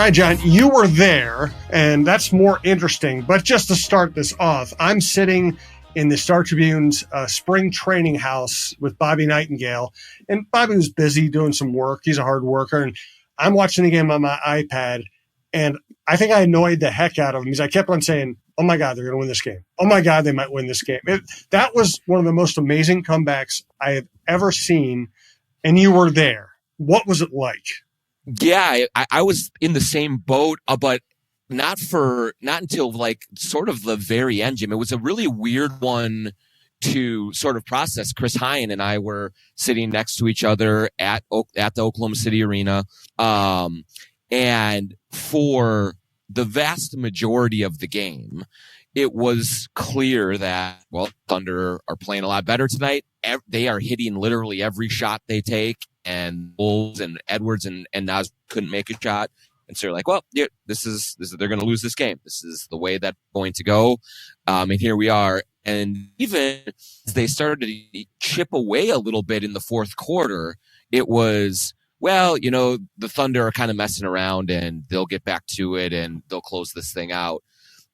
right, John, you were there, and that's more interesting. But just to start this off, I'm sitting in the Star Tribune's spring training house with Bobby Nightingale, and Bobby was busy doing some work. He's a hard worker, and I'm watching the game on my iPad, and I think I annoyed the heck out of him because I kept on saying, oh, my God, they're going to win this game. Oh, my God, they might win this game. That was one of the most amazing comebacks I have ever seen, and you were there. What was it like? Yeah, I was in the same boat, but not until like sort of the very end, Jim. It was a really weird one to sort of process. Chris Hine and I were sitting next to each other at the Oklahoma City Arena. And for the vast majority of the game, it was clear that, well, Thunder are playing a lot better tonight. They are hitting literally every shot they take, and Wolves and Edwards and Nas couldn't make a shot. And so you're like, well, yeah, they're going to lose this game. This is the way that's going to go. And here we are. And even as they started to chip away a little bit in the fourth quarter, it was, well, the Thunder are kind of messing around and they'll get back to it and they'll close this thing out.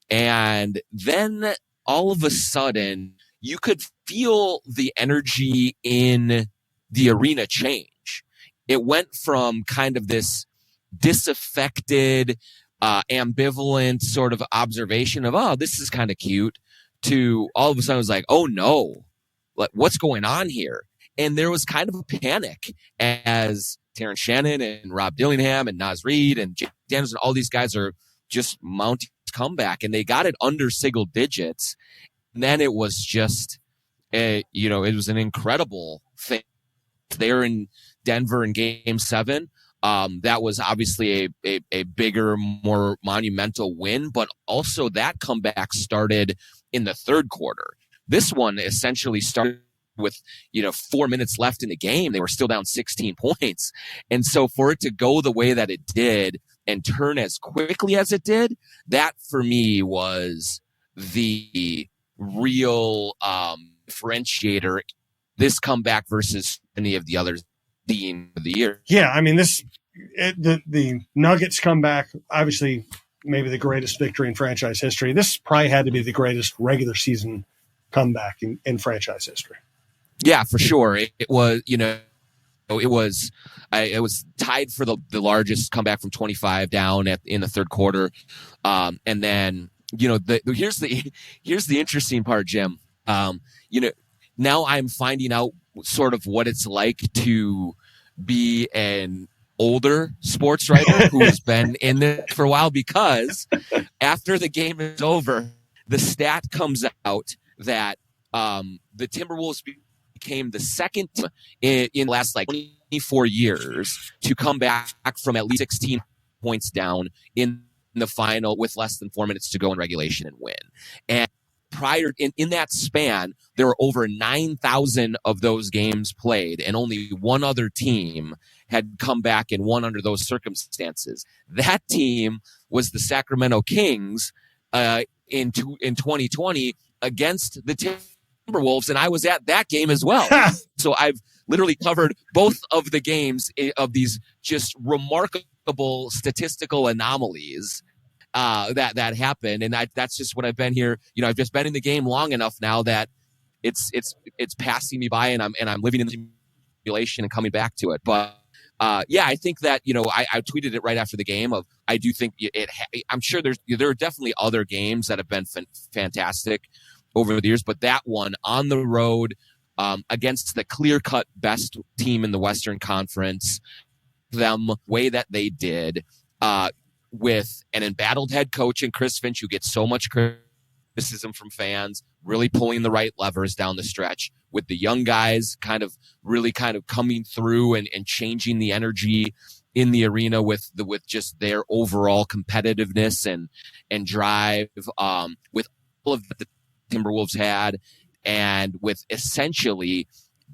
And then all of a sudden, you could feel the energy in the arena change. It went from kind of this disaffected, ambivalent sort of observation of, oh, this is kind of cute, to all of a sudden it was like, oh no, what's going on here? And there was kind of a panic as Terrence Shannon and Rob Dillingham and Naz Reid and Jake Daniels and all these guys are just mounting comeback, and they got it under single digits. And then it was just, it was an incredible thing. They're in Denver in Game 7. That was obviously a bigger, more monumental win, but also that comeback started in the third quarter. This one essentially started with 4 minutes left in the game. They were still down 16 points. And so for it to go the way that it did and turn as quickly as it did, that for me was the real differentiator, this comeback versus any of the others of the year. Yeah, I mean, the Nuggets comeback, obviously maybe the greatest victory in franchise history. This probably had to be the greatest regular season comeback in franchise history. Yeah, for sure. It was, it was tied for the largest comeback from 25 down in the third quarter. And then, here's the interesting part, Jim. Now I'm finding out sort of what it's like to be an older sports writer who has been in there for a while, because after the game is over, the stat comes out that the Timberwolves became the second in the last 24 years to come back from at least 16 points down in the final with less than 4 minutes to go in regulation and win. And prior in that span, there were over 9,000 of those games played, and only one other team had come back and won under those circumstances. That team was the Sacramento Kings in 2020 against the Timberwolves, and I was at that game as well. So I've literally covered both of the games of these just remarkable statistical anomalies that happened, and that's just what I've been here. I've just been in the game long enough now that it's passing me by, and I'm living in the simulation and coming back to it. But I think that I tweeted it right after the game. I do think I'm sure there are definitely other games that have been fantastic over the years, but that one on the road against the clear-cut best team in the Western Conference, them way that they did. With an embattled head coach and Chris Finch, who gets so much criticism from fans, really pulling the right levers down the stretch, with the young guys really coming through and changing the energy in the arena with just their overall competitiveness and drive, with all of the Timberwolves had, and with essentially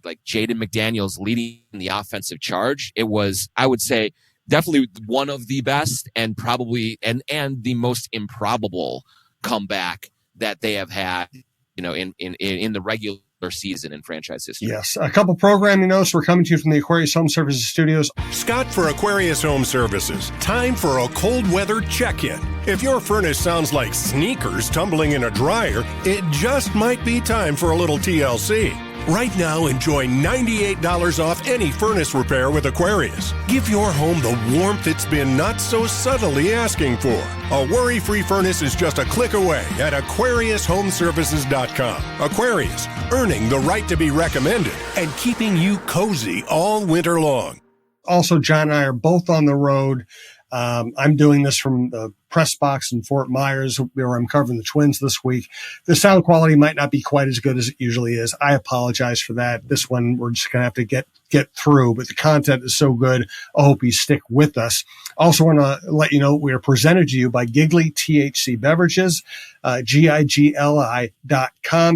like Jaden McDaniels leading the offensive charge. It was, I would say, definitely one of the best and probably and the most improbable comeback that they have had, in the regular season in franchise history. Yes. A couple programming notes. We're coming to you from the Aquarius Home Services studios. Scott for Aquarius Home Services. Time for a cold weather check-in. If your furnace sounds like sneakers tumbling in a dryer, it just might be time for a little TLC. Right now, enjoy $98 off any furnace repair with Aquarius. Give your home the warmth it's been not so subtly asking for. A worry-free furnace is just a click away at AquariusHomeservices.com. Aquarius, earning the right to be recommended and keeping you cozy all winter long. Also, John and I are both on the road. I'm doing this from the press box in Fort Myers, where I'm covering the Twins this week. The sound quality might not be quite as good as it usually is. I apologize for that. This one, we're just going to have to get through, but the content is so good. I hope you stick with us. Also want to let you know we are presented to you by Giggly THC Beverages, GIGLI.com.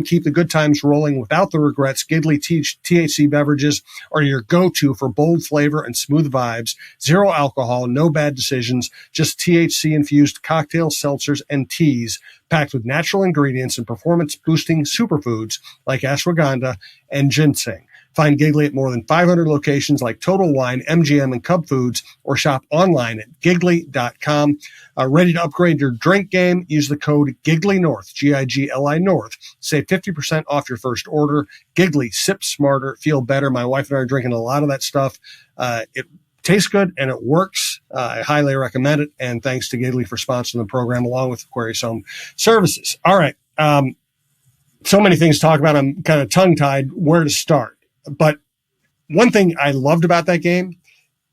Keep the good times rolling without the regrets. Giggly THC Beverages are your go-to for bold flavor and smooth vibes. Zero alcohol, no bad decisions, just THC-infused cocktails, seltzers, and teas packed with natural ingredients and performance-boosting superfoods like ashwagandha and ginseng. Find Giggly at more than 500 locations like Total Wine, MGM, and Cub Foods, or shop online at giggly.com. Ready to upgrade your drink game? Use the code GIGLYNORTH, G-I-G-L-I North. Save 50% off your first order. Giggly, sip smarter, feel better. My wife and I are drinking a lot of that stuff. It tastes good and it works. I highly recommend it. And thanks to Giggly for sponsoring the program along with Aquarius Home Services. All right. So many things to talk about. I'm kind of tongue-tied where to start. But one thing I loved about that game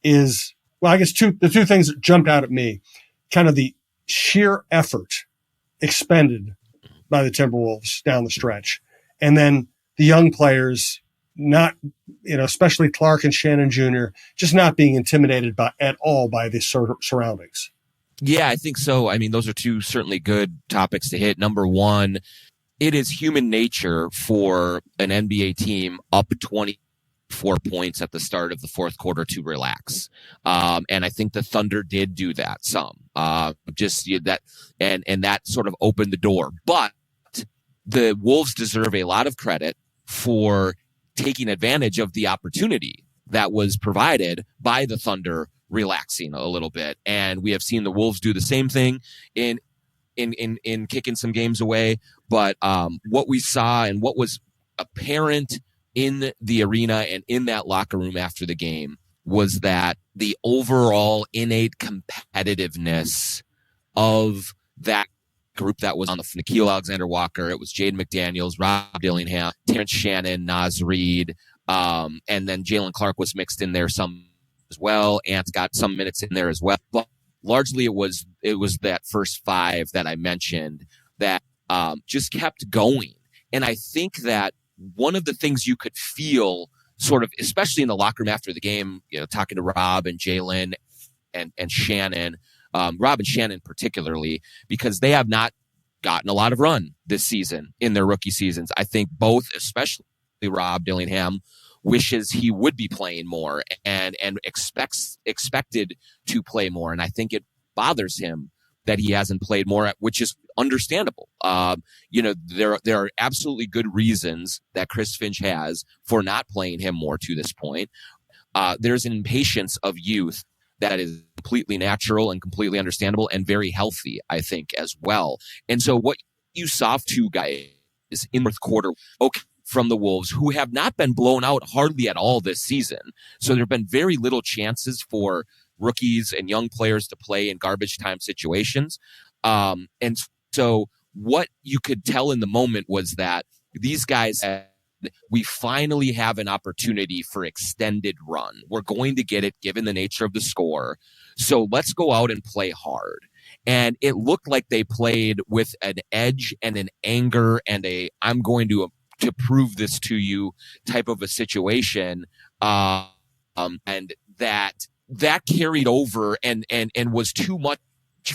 is, well, I guess the two things that jumped out at me, kind of the sheer effort expended by the Timberwolves down the stretch. And then the young players not, especially Clark and Shannon Jr., just not being intimidated at all by the surroundings. Yeah, I think so. I mean, those are two certainly good topics to hit. Number one, it is human nature for an NBA team up 24 points at the start of the fourth quarter to relax. And I think the Thunder did do that some. And that sort of opened the door. But the Wolves deserve a lot of credit for taking advantage of the opportunity that was provided by the Thunder relaxing a little bit. And we have seen the Wolves do the same thing in kicking some games away. But what we saw and what was apparent in the arena and in that locker room after the game was that the overall innate competitiveness of that group that was on the Nickeil Alexander-Walker, it was Jaden McDaniels, Rob Dillingham, Terrence Shannon, Naz Reid, and then Jalen Clark was mixed in there some as well. Ant's got some minutes in there as well. But largely it was that first five that I mentioned that just kept going. And I think that one of the things you could feel sort of, especially in the locker room after the game, talking to Rob and Jalen and Shannon, Rob and Shannon particularly, because they have not gotten a lot of run this season in their rookie seasons. I think both, especially Rob Dillingham, wishes he would be playing more and expected to play more. And I think it bothers him that he hasn't played more, which is understandable. There are absolutely good reasons that Chris Finch has for not playing him more to this point. There's an impatience of youth that is completely natural and completely understandable and very healthy, I think, as well. And so what you saw two guys in the fourth quarter, from the Wolves, who have not been blown out hardly at all this season. So there have been very little chances for rookies and young players to play in garbage time situations. And so what you could tell in the moment was that these guys said, we finally have an opportunity for extended run. We're going to get it given the nature of the score. So let's go out and play hard. And it looked like they played with an edge and an anger and I'm going to prove this to you type of a situation. And that carried over and was too much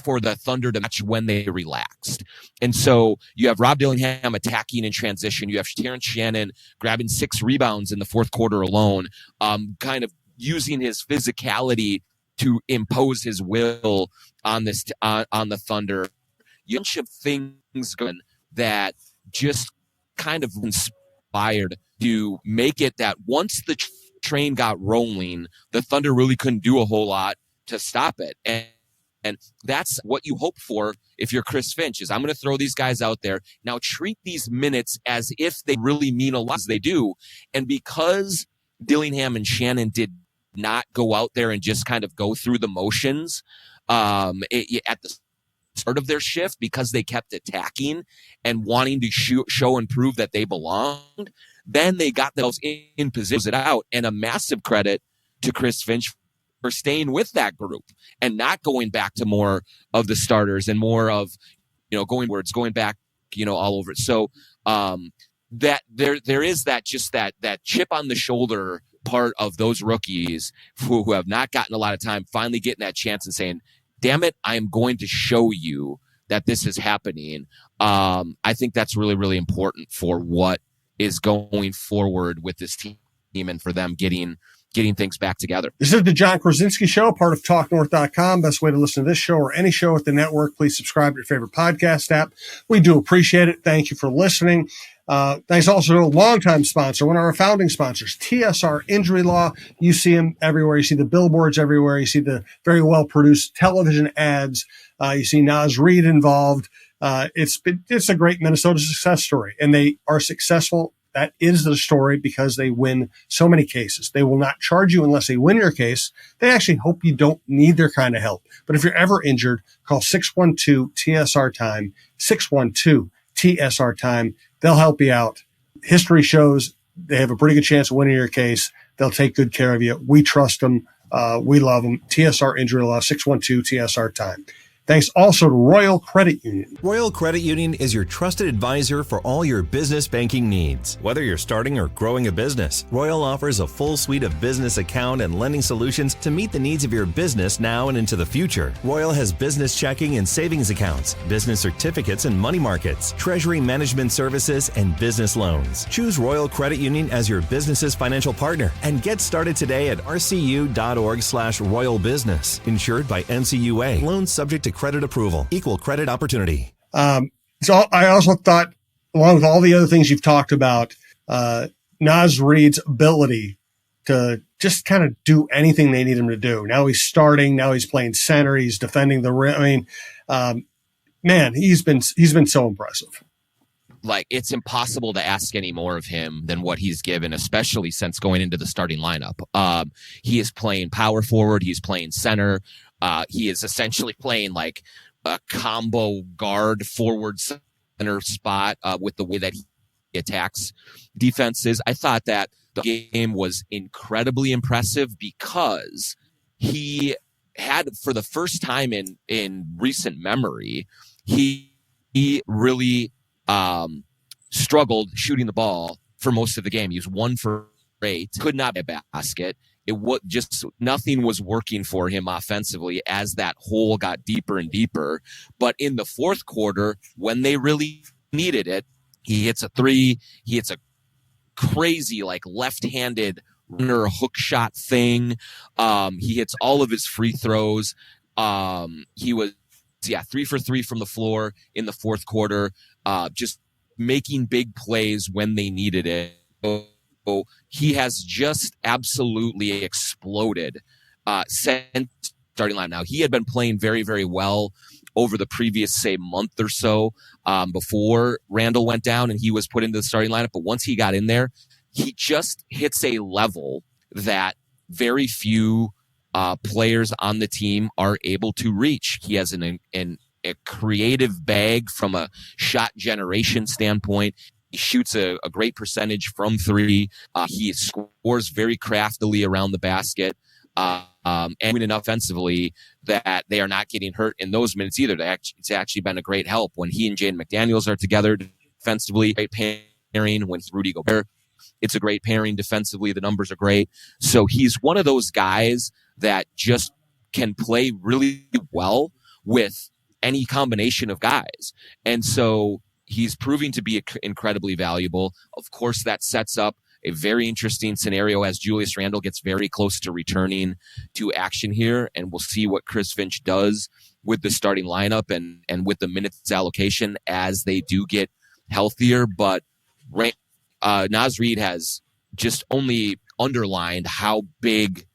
for the Thunder to match when they relaxed. And so you have Rob Dillingham attacking in transition. You have Terrence Shannon grabbing 6 rebounds in the fourth quarter alone, kind of using his physicality to impose his will on on the Thunder. A bunch of things going that just kind of fired to make it that once the train got rolling, the Thunder really couldn't do a whole lot to stop it. And that's what you hope for if you're Chris Finch, is I'm going to throw these guys out there. Now treat these minutes as if they really mean a lot, as they do. And because Dillingham and Shannon did not go out there and just kind of go through the motions at the start of their shift, because they kept attacking and wanting to show and prove that they belonged, then they got themselves in position out. And a massive credit to Chris Finch for staying with that group and not going back to more of the starters and more of, going back, all over it. So that there is that chip on the shoulder part of those rookies who have not gotten a lot of time, finally getting that chance and saying, damn it, I am going to show you that this is happening. I think that's really, really important for what is going forward with this team and for them getting things back together. This is the Jon Krawczynski Show, part of TalkNorth.com. Best way to listen to this show or any show at the network. Please subscribe to your favorite podcast app. We do appreciate it. Thank you for listening. Thanks also to a longtime sponsor, one of our founding sponsors, TSR Injury Law. You see them everywhere. You see the billboards everywhere. You see the very well-produced television ads. You see Naz Reid involved. It's a great Minnesota success story, and they are successful. That is the story because they win so many cases. They will not charge you unless they win your case. They actually hope you don't need their kind of help. But if you're ever injured, call 612-TSR-TIME, 612-TSR-TIME. They'll help you out. History shows they have a pretty good chance of winning your case. They'll take good care of you. We trust them. We love them. TSR Injury Law, 612-TSR-TIME. Thanks also to Royal Credit Union. Royal Credit Union is your trusted advisor for all your business banking needs. Whether you're starting or growing a business, Royal offers a full suite of business account and lending solutions to meet the needs of your business now and into the future. Royal has business checking and savings accounts, business certificates and money markets, treasury management services, and business loans. Choose Royal Credit Union as your business's financial partner and get started today at rcu.org/royalbusiness. Insured by NCUA. Loans subject to credit approval. Equal credit opportunity. So I also thought, along with all the other things you've talked about, Naz Reid's ability to just kind of do anything they need him to do. Now he's starting. Now he's playing center. He's defending the rim. I mean, man, he's been so impressive. Like, it's impossible to ask any more of him than what he's given, especially since going into the starting lineup. He is playing power forward. He's playing center. He is essentially playing like a combo guard forward center spot with the way that he attacks defenses. I thought that the game was incredibly impressive because he had, for the first time in recent memory, he really struggled shooting the ball for most of the game. He was 1 for 8, could not be a basket. Nothing was working for him offensively as that hole got deeper and deeper. But in the fourth quarter, when they really needed it, he hits a 3. He hits a crazy, like, left-handed runner hook shot thing. He hits all of his free throws. He was, 3 for 3 from the floor in the fourth quarter, just making big plays when they needed it. He has just absolutely exploded since starting line. Now, he had been playing very, very well over the previous, say, month or so before Randall went down and he was put into the starting lineup. But once he got in there, he just hits a level that very few players on the team are able to reach. He has a creative bag from a shot generation standpoint. He shoots a great percentage from 3. He scores very craftily around the basket, and enough offensively that they are not getting hurt in those minutes either. It's actually been a great help when he and Jaden McDaniels are together defensively. Great pairing when Rudy Gobert. It's a great pairing defensively. The numbers are great. So he's one of those guys that just can play really well with any combination of guys. And so he's proving to be incredibly valuable. Of course, that sets up a very interesting scenario as Julius Randle gets very close to returning to action here. And we'll see what Chris Finch does with the starting lineup and with the minutes allocation as they do get healthier. But Naz Reid has just only underlined how big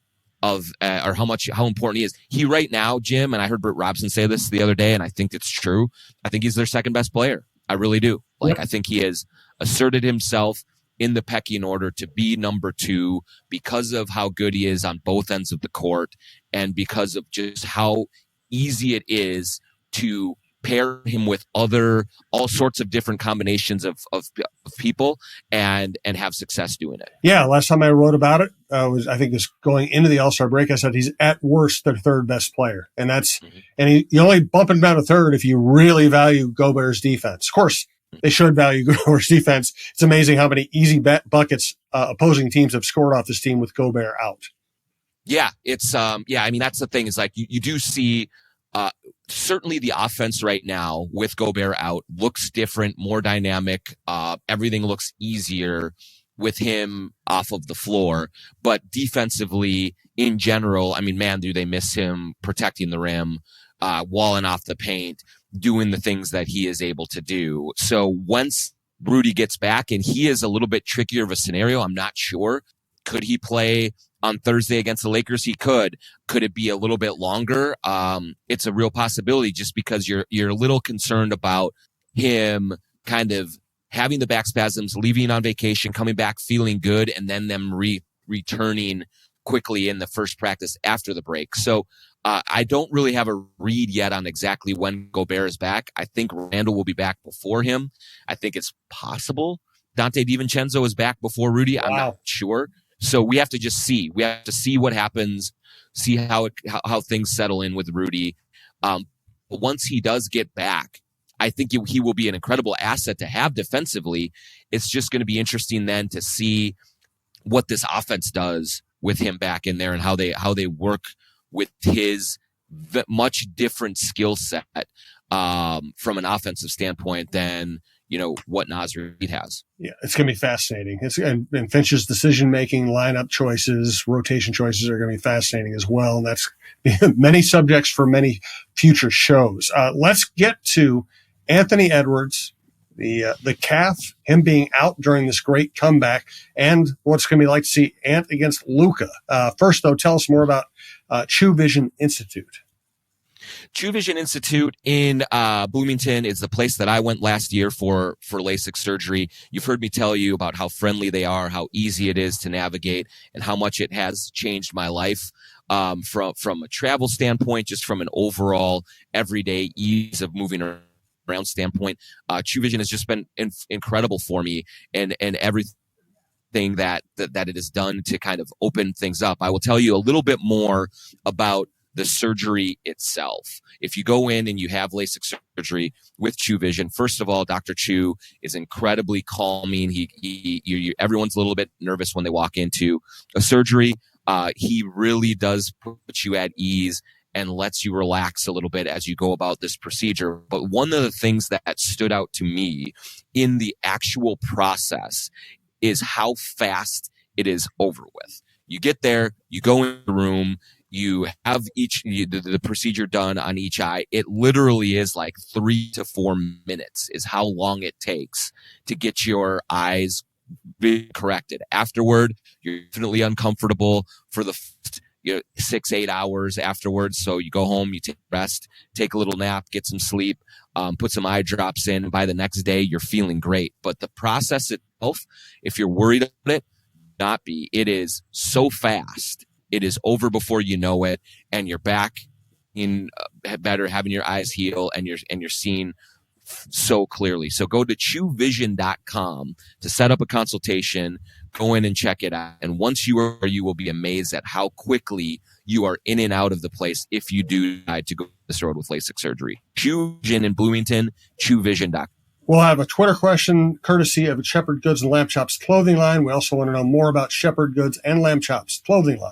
of or how important he is. He right now, Jim, and I heard Britt Robson say this the other day, and I think it's true. I think he's their second best player. I really do. Like, I think he has asserted himself in the pecking order to be number 2 because of how good he is on both ends of the court and because of just how easy it is to pair him with all sorts of different combinations of people and have success doing it. Yeah, last time I wrote about it I think this going into the All-Star break, I said he's at worst their third best player. And that's and you only bump him down to third if you really value Gobert's defense. Of course, they should value Gobert's defense. It's amazing how many easy buckets opposing teams have scored off this team with Gobert out. Yeah, it's I mean, that's the thing is like you do see certainly the offense right now with Gobert out looks different, more dynamic. Everything looks easier with him off of the floor, but defensively in general, I mean, man, do they miss him protecting the rim, walling off the paint, doing the things that he is able to do. So once Rudy gets back, and he is a little bit trickier of a scenario, I'm not sure. Could he play on Thursday against the Lakers? He could. Could it be a little bit longer? It's a real possibility just because you're a little concerned about him kind of having the back spasms, leaving on vacation, coming back feeling good, and then them returning quickly in the first practice after the break. So I don't really have a read yet on exactly when Gobert is back. I think Randall will be back before him. I think it's possible Dante DiVincenzo is back before Rudy. Wow. I'm not sure. So we have to just see. We have to see what happens, see how things settle in with Rudy. But once he does get back, I think he will be an incredible asset to have defensively. It's just going to be interesting then to see what this offense does with him back in there and how they work with his much different skill set from an offensive standpoint than what Naz Reid has. Yeah, it's going to be fascinating. And Finch's decision-making, lineup choices, rotation choices are going to be fascinating as well. And that's many subjects for many future shows. Let's get to Anthony Edwards, the calf, him being out during this great comeback, and what's going to be like to see Ant against Luka. First, though, tell us more about True Vision Institute. True Vision Institute in Bloomington is the place that I went last year for LASIK surgery. You've heard me tell you about how friendly they are, how easy it is to navigate, and how much it has changed my life from a travel standpoint, just from an overall everyday ease of moving around standpoint. True Vision has just been incredible for me and everything that it has done to kind of open things up. I will tell you a little bit more about the surgery itself. If you go in and you have LASIK surgery with True Vision, first of all, Dr. Chu is incredibly calming. Everyone's a little bit nervous when they walk into a surgery. He really does put you at ease and lets you relax a little bit as you go about this procedure. But one of the things that stood out to me in the actual process is how fast it is over with. You get there, you go in the room, you have the procedure done on each eye. It literally is like 3 to 4 minutes is how long it takes to get your eyes corrected. Afterward, you're definitely uncomfortable for the 6-8 hours afterwards. So you go home, you take rest, take a little nap, get some sleep, put some eye drops in. And by the next day, you're feeling great. But the process itself, if you're worried about it, not be. It is so fast. It is over before you know it, and you're back in better, having your eyes heal, and you're seeing so clearly. So go to truevision.com to set up a consultation. Go in and check it out. And once you are, you will be amazed at how quickly you are in and out of the place if you do decide to go this road with LASIK surgery. True Vision in Bloomington, truevision.com. We'll have a Twitter question courtesy of Shepherd Goods and Lamb Chops clothing line. We also want to know more about Shepherd Goods and Lamb Chops clothing line.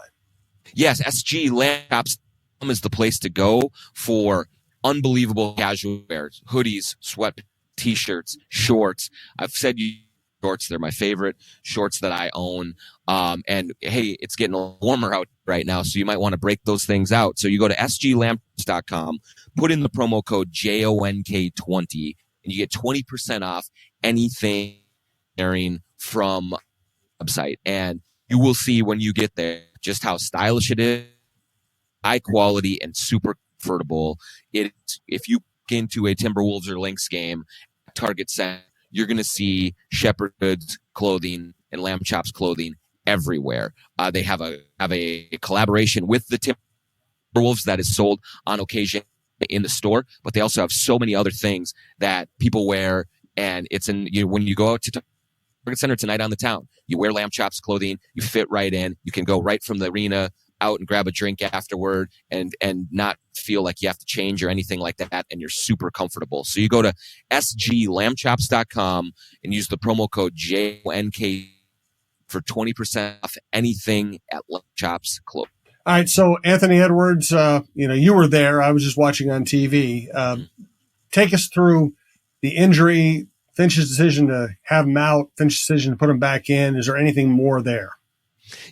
Yes, SG Lamb Chops is the place to go for unbelievable casual wear, hoodies, sweat, t-shirts, shorts. I've said shorts, they're my favorite shorts that I own. And hey, it's getting warmer out right now, so you might want to break those things out. So you go to sglamps.com, put in the promo code JONK20, and you get 20% off anything wearing from website, and you will see when you get there just how stylish it is, high quality, and super comfortable. If you get into a Timberwolves or Lynx game, Target Center, you're going to see Shepherd Goods clothing and Lamb Chops clothing everywhere. They have a collaboration with the Timberwolves that is sold on occasion in the store, but they also have so many other things that people wear, and it's when you go out to Target Center tonight on the town, you wear Lamb Chops clothing, you fit right in, you can go right from the arena out and grab a drink afterward and not feel like you have to change or anything like that, and you're super comfortable. So you go to sglambchops.com and use the promo code JONK for 20% off anything at Lamb Chops Clothing. All right, so Anthony Edwards, you were there. I was just watching on TV. Take us through the injury, Finch's decision to have him out, Finch's decision to put him back in. Is there anything more there?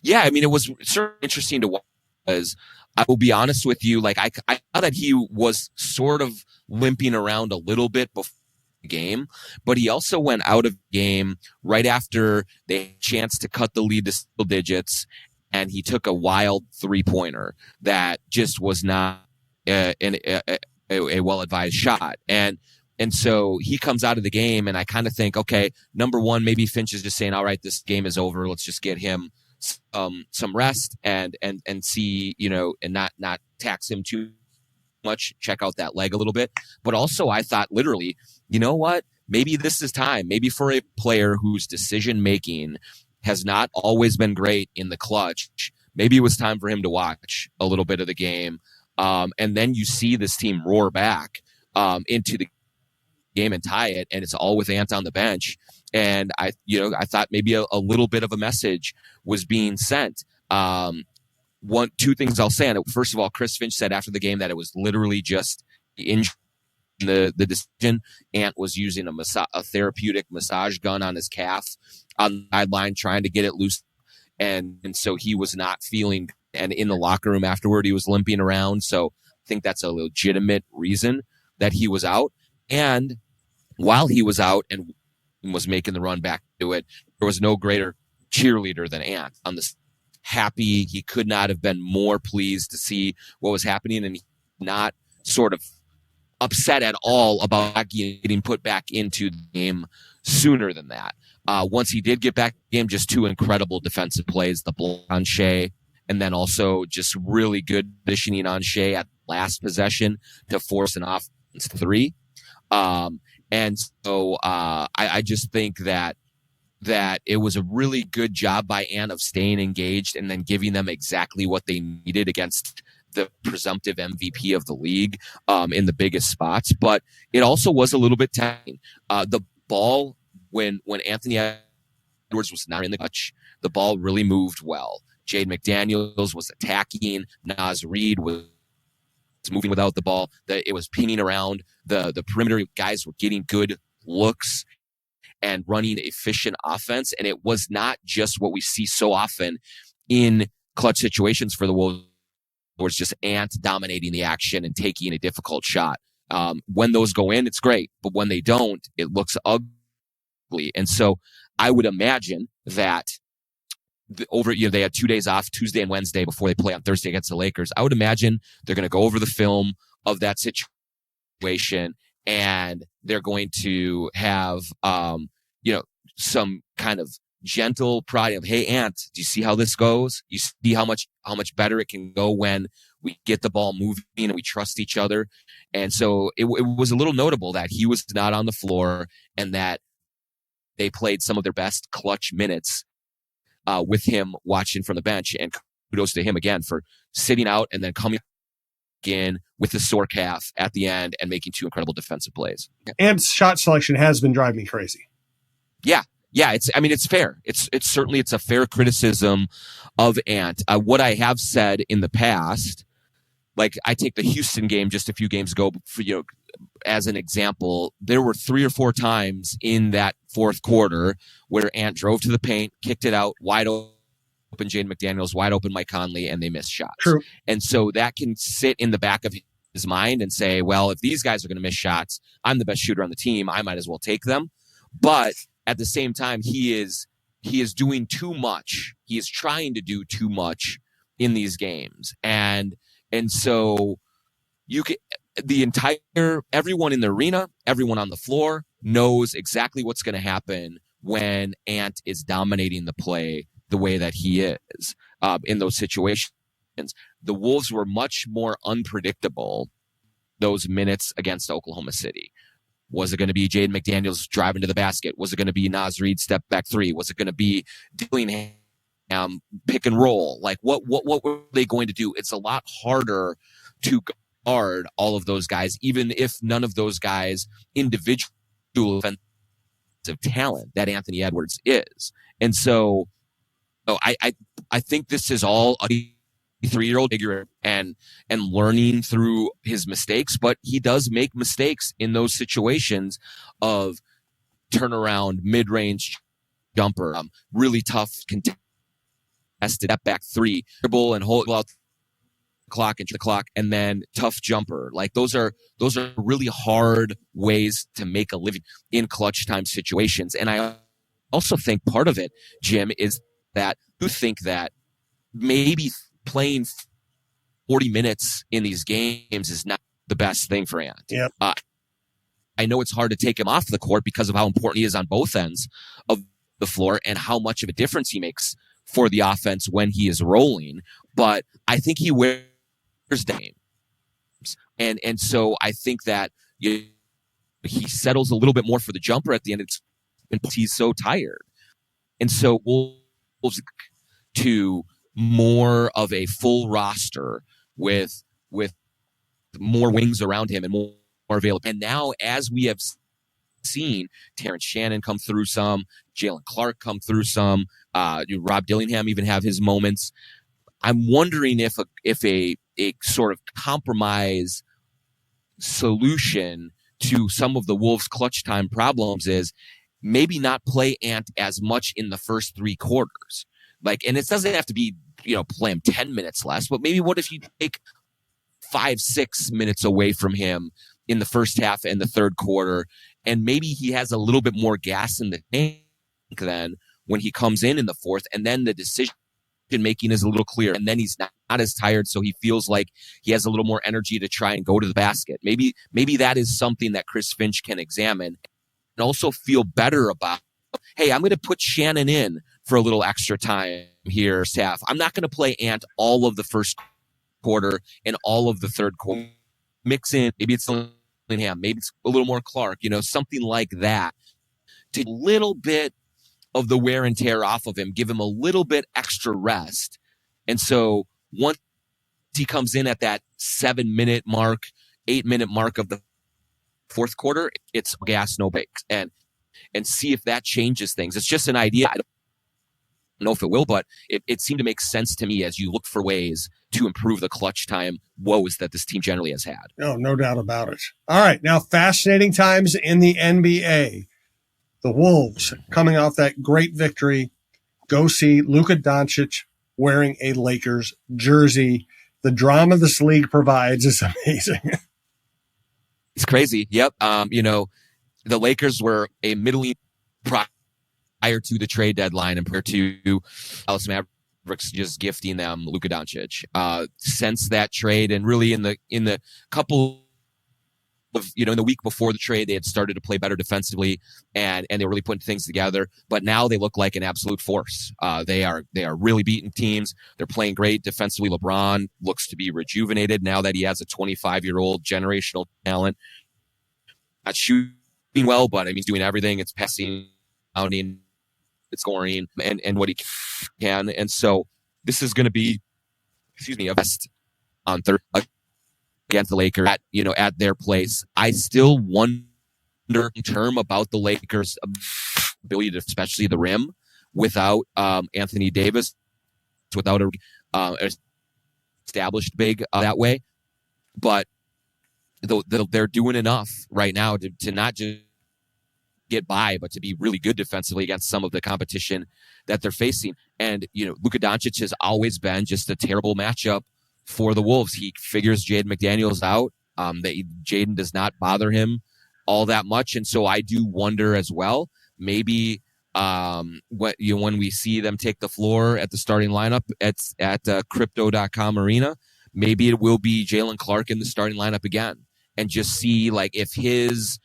Yeah, I mean, it was certainly interesting to watch. Because I will be honest with you, like I thought that he was sort of limping around a little bit before the game, but he also went out of the game right after they had a chance to cut the lead to single digits, and he took a wild 3-pointer that just was not a well-advised shot. And so he comes out of the game, and I kind of think, okay, number one, maybe Finch is just saying, all right, this game is over. Let's just get him some rest and see, and not tax him too much, check out that leg a little bit. But also I thought literally, you know what, maybe this is time, maybe for a player whose decision making has not always been great in the clutch, maybe it was time for him to watch a little bit of the game. And then you see this team roar back into the game and tie it, and it's all with Ant on the bench. And I thought maybe a little bit of a message was being sent. Two things I'll say on it. First of all, Chris Finch said after the game that it was literally just the decision. Ant was using a therapeutic massage gun on his calf on the sideline, trying to get it loose, and so he was not feeling. And in the locker room afterward, he was limping around. So I think that's a legitimate reason that he was out. And while he was out and was making the run back to it, there was no greater cheerleader than Ant on this. Happy, he could not have been more pleased to see what was happening, and he not sort of upset at all about getting put back into the game sooner than that. Once he did get back in the game, just two incredible defensive plays, the block on Shea, and then also just really good positioning on Shea at last possession to force an offense 3. And so I just think that it was a really good job by Ant of staying engaged and then giving them exactly what they needed against the presumptive MVP of the league in the biggest spots. But it also was a little bit tempting. The ball, when Anthony Edwards was not in the clutch, the ball really moved well. Jade McDaniels was attacking. Naz Reid was moving without the ball. It was pinging around. The perimeter guys were getting good looks and running efficient offense. And it was not just what we see so often in clutch situations for the Wolves, where it's just Ant dominating the action and taking a difficult shot. When those go in, it's great. But when they don't, it looks ugly. And so I would imagine that they had 2 days off, Tuesday and Wednesday, before they play on Thursday against the Lakers. I would imagine they're going to go over the film of that situation, and they're going to have, some kind of gentle pride of, hey, Ant, do you see how this goes? You see how much better it can go when we get the ball moving and we trust each other. And so it was a little notable that he was not on the floor and that they played some of their best clutch minutes with him watching from the bench. And kudos to him again for sitting out and then coming in with the sore calf at the end and making two incredible defensive plays. And shot selection has been driving me crazy. Yeah. It's fair. It's certainly a fair criticism of Ant. What I have said in the past, like I take the Houston game just a few games ago for, as an example, there were 3 or 4 times in that fourth quarter where Ant drove to the paint, kicked it out, wide open Jade McDaniels, wide open Mike Conley, and they missed shots. True. And so that can sit in the back of his mind and say, well, if these guys are going to miss shots, I'm the best shooter on the team, I might as well take them. But at the same time, he is he is doing too much. He is trying to do too much in these games. And so you can, everyone in the arena, everyone on the floor knows exactly what's going to happen when Ant is dominating the play the way that he is in those situations. The Wolves were much more unpredictable those minutes against Oklahoma City. Was it going to be Jaden McDaniels driving to the basket? Was it going to be Naz Reid step back three? Was it going to be Dillingham pick and roll? Like what were they going to do? It's a lot harder to guard all of those guys, even if none of those guys individual offensive talent that Anthony Edwards is. And so I think this is all a 3-year-old figure and learning through his mistakes, but he does make mistakes in those situations of turnaround, mid-range jumper, really tough contested step back three, dribble and hold out the clock, and then tough jumper. Like those are really hard ways to make a living in clutch time situations. And I also think part of it, Jim, is that you think that maybe playing 40 minutes in these games is not the best thing for Ant. Yep. I know it's hard to take him off the court because of how important he is on both ends of the floor and how much of a difference he makes for the offense when he is rolling. But I think he wears games. And so I think that he settles a little bit more for the jumper at the end. He's so tired. And so Wolves to more of a full roster with more wings around him and more available. And now, as we have seen Terrence Shannon come through some, Jalen Clark come through some, Rob Dillingham even have his moments. I'm wondering if a sort of compromise solution to some of the Wolves' clutch time problems is maybe not play Ant as much in the first 3 quarters. Like, and it doesn't have to be, play him 10 minutes less, but maybe what if you take 5-6 minutes away from him in the first half and the third quarter, and maybe he has a little bit more gas in the tank then when he comes in the fourth, and then the decision making is a little clearer, and then he's not as tired, so he feels like he has a little more energy to try and go to the basket. Maybe that is something that Chris Finch can examine and also feel better about. Hey, I'm going to put Shannon in for a little extra time here, staff. I'm not going to play Ant all of the first quarter and all of the third quarter. Mix in, maybe it's Dillingham, maybe it's a little more Clark, something like that. Take a little bit of the wear and tear off of him, give him a little bit extra rest. And so once he comes in at that 7-minute mark, 8-minute mark of the fourth quarter, it's gas, no brakes. And see if that changes things. It's just an idea. I don't know if it will, but it seemed to make sense to me as you look for ways to improve the clutch time woes that this team generally has had. No doubt about it. All right, now fascinating times in the NBA. The Wolves, coming off that great victory, go see Luka Doncic wearing a Lakers jersey. The drama this league provides is amazing. It's crazy. Yep. The Lakers were a middling prior to the trade deadline and prior to Dallas Mavericks just gifting them Luka Doncic. Since that trade, and really in the couple of, in the week before the trade, they had started to play better defensively and they were really putting things together. But now they look like an absolute force. They are really beating teams. They're playing great defensively. LeBron looks to be rejuvenated now that he has a 25-year-old generational talent. Not shooting well, but he's doing everything. It's passing, outing, it's scoring, and what he can. And so this is going to be, a best on third against the Lakers at their place. I still wonder term about the Lakers' ability to, especially the rim, without Anthony Davis, without a established big that way. But they're doing enough right now to not just get by, but to be really good defensively against some of the competition that they're facing. And, Luka Doncic has always been just a terrible matchup for the Wolves. He figures Jaden McDaniels out. Jaden does not bother him all that much. And so I do wonder as well, maybe when we see them take the floor at the starting lineup at crypto.com arena, maybe it will be Jalen Clark in the starting lineup again, and just see like if his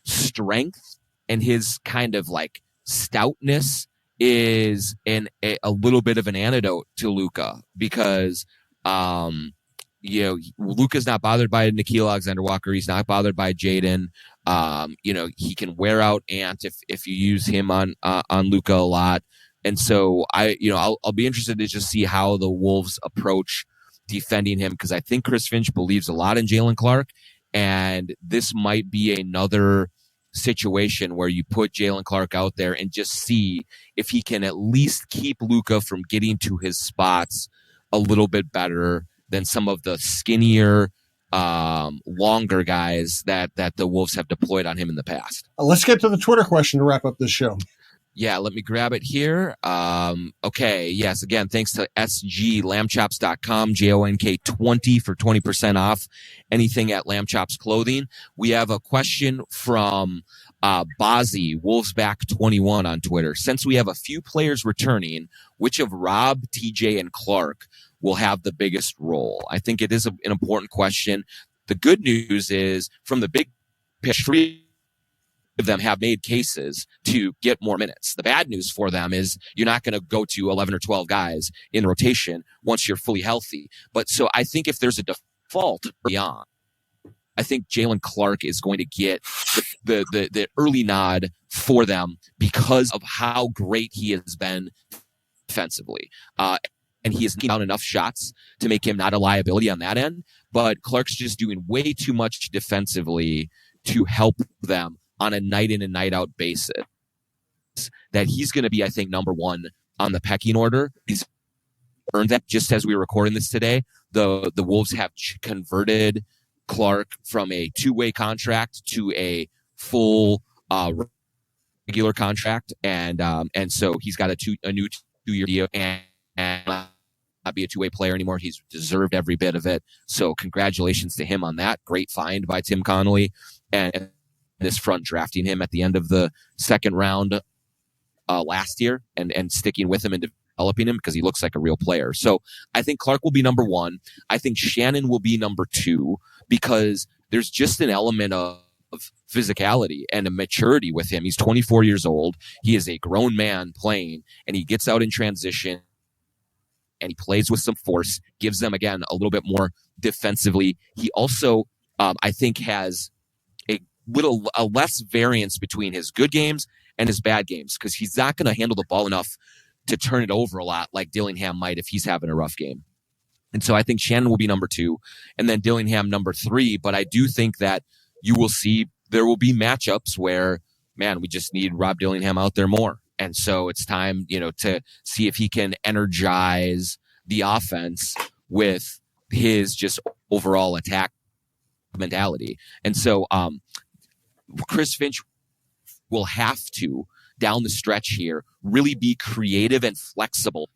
strength and his kind of like stoutness is a little bit of an antidote to Luka, because Luka's not bothered by Nickeil Alexander-Walker. He's not bothered by Jaden. He can wear out Ant if you use him on Luka a lot. And so I'll be interested to just see how the Wolves approach defending him, because I think Chris Finch believes a lot in Jalen Clark, and this might be another situation where you put Jalen Clark out there and just see if he can at least keep Luka from getting to his spots a little bit better than some of the skinnier, longer guys that the Wolves have deployed on him in the past. Let's get to the Twitter question to wrap up this show. Yeah, let me grab it here. Okay, yes, again, thanks to sglambchops.com, JONK20 for 20% off anything at Lamb Chops Clothing. We have a question from Bozzy, Wolvesback21 on Twitter. Since we have a few players returning, which of Rob, TJ, and Clark will have the biggest role? I think it is an important question. The good news is, from the big picture, three of them have made cases to get more minutes. The bad news for them is you're not going to go to 11 or 12 guys in rotation once you're fully healthy. But so I think if there's a default beyond, I think Jalen Clark is going to get the early nod for them because of how great he has been defensively. And he has taken out enough shots to make him not a liability on that end. But Clark's just doing way too much defensively to help them on a night in and night out basis, that he's going to be, I think, number one on the pecking order. He's earned that. Just as we were recording this today, the Wolves have converted Clark from a two-way contract to a full regular contract, and so he's got a new 2-year deal and not be a two-way player anymore. He's deserved every bit of it. So congratulations to him on that. Great find by Tim Connolly and this front, drafting him at the end of the second round last year and sticking with him and developing him, because he looks like a real player. So I think Clark will be number one. I think Shannon will be number two, because there's just an element of physicality and a maturity with him. He's 24 years old. He is a grown man playing, and he gets out in transition and he plays with some force, gives them, again, a little bit more defensively. He also, I think, has a less variance between his good games and his bad games, because he's not going to handle the ball enough to turn it over a lot like Dillingham might if he's having a rough game. And so I think Shannon will be number two, and then Dillingham number three. But I do think that you will see there will be matchups where, man, we just need Rob Dillingham out there more. And so it's time, to see if he can energize the offense with his just overall attack mentality. And so, Chris Finch will have to, down the stretch here, really be creative and flexible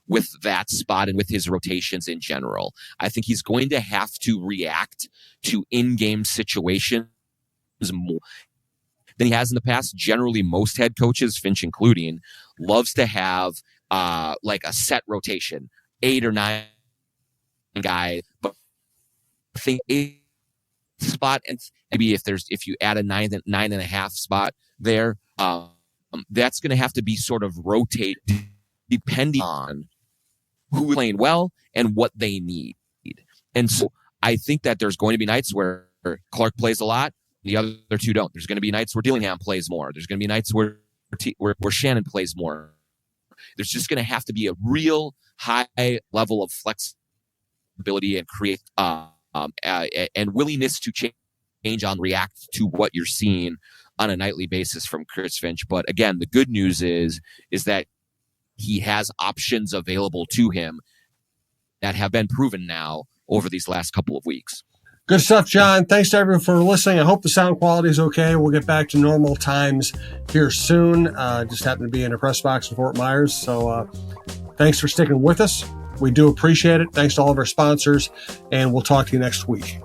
with that spot and with his rotations in general. I think he's going to have to react to in-game situations more than he has in the past. Generally, most head coaches, Finch including, loves to have like a set rotation, 8 or 9 guy, but I think 8 spot, and maybe if you add a 9.5 spot there, that's going to have to be sort of rotate depending on who is playing well and what they need. And so I think that there's going to be nights where Clark plays a lot, the other two don't. There's going to be nights where Dillingham plays more. There's going to be nights where Shannon plays more. There's just going to have to be a real high level of flexibility and create and willingness to change on, react to what you're seeing on a nightly basis from Chris Finch. But again, the good news is that he has options available to him that have been proven now over these last couple of weeks. Good stuff, John. Thanks to everyone for listening. I hope the sound quality is okay. We'll get back to normal times here soon. Just happened to be in a press box in Fort Myers. So thanks for sticking with us. We do appreciate it. Thanks to all of our sponsors, and we'll talk to you next week.